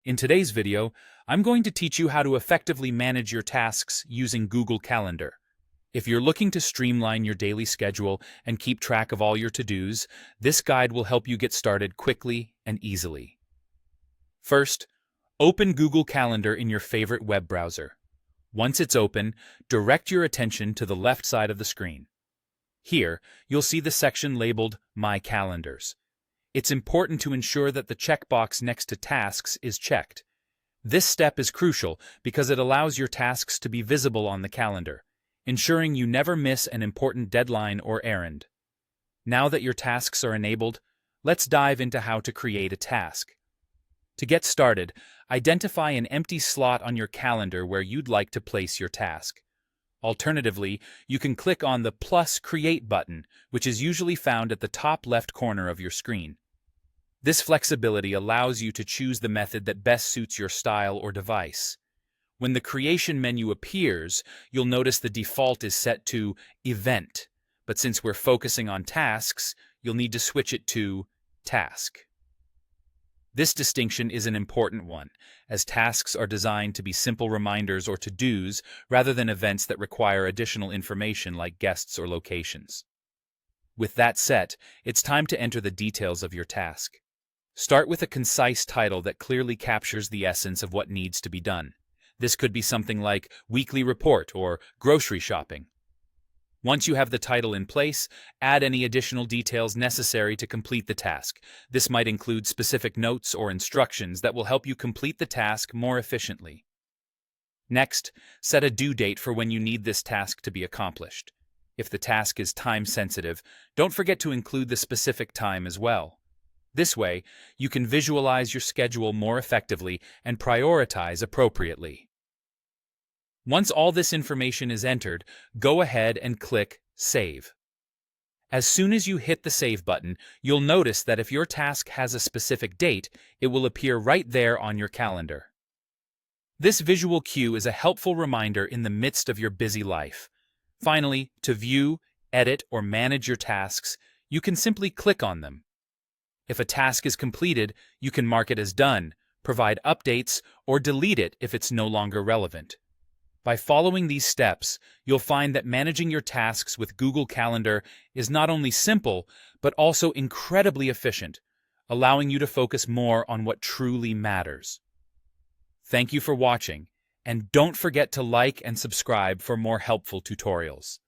In today's video, I'm going to teach you how to effectively manage your tasks using Google Calendar. If you're looking to streamline your daily schedule and keep track of all your to-dos, this guide will help you get started quickly and easily. First, open Google Calendar in your favorite web browser. Once it's open, direct your attention to the left side of the screen. Here, you'll see the section labeled My Calendars. It's important to ensure that the checkbox next to Tasks is checked. This step is crucial because it allows your tasks to be visible on the calendar, ensuring you never miss an important deadline or errand. Now that your tasks are enabled, let's dive into how to create a task. To get started, identify an empty slot on your calendar where you'd like to place your task. Alternatively, you can click on the plus Create button, which is usually found at the top left corner of your screen. This flexibility allows you to choose the method that best suits your style or device. When the creation menu appears, you'll notice the default is set to Event, but since we're focusing on tasks, you'll need to switch it to Task. This distinction is an important one, as tasks are designed to be simple reminders or to-dos rather than events that require additional information like guests or locations. With that set, it's time to enter the details of your task. Start with a concise title that clearly captures the essence of what needs to be done. This could be something like Weekly Report or Grocery Shopping. Once you have the title in place, add any additional details necessary to complete the task. This might include specific notes or instructions that will help you complete the task more efficiently. Next, set a due date for when you need this task to be accomplished. If the task is time-sensitive, don't forget to include the specific time as well. This way, you can visualize your schedule more effectively and prioritize appropriately. Once all this information is entered, go ahead and click Save. As soon as you hit the Save button, you'll notice that if your task has a specific date, it will appear right there on your calendar. This visual cue is a helpful reminder in the midst of your busy life. Finally, to view, edit, or manage your tasks, you can simply click on them. If a task is completed, you can mark it as done, provide updates, or delete it if it's no longer relevant. By following these steps, you'll find that managing your tasks with Google Calendar is not only simple, but also incredibly efficient, allowing you to focus more on what truly matters. Thank you for watching, and don't forget to like and subscribe for more helpful tutorials.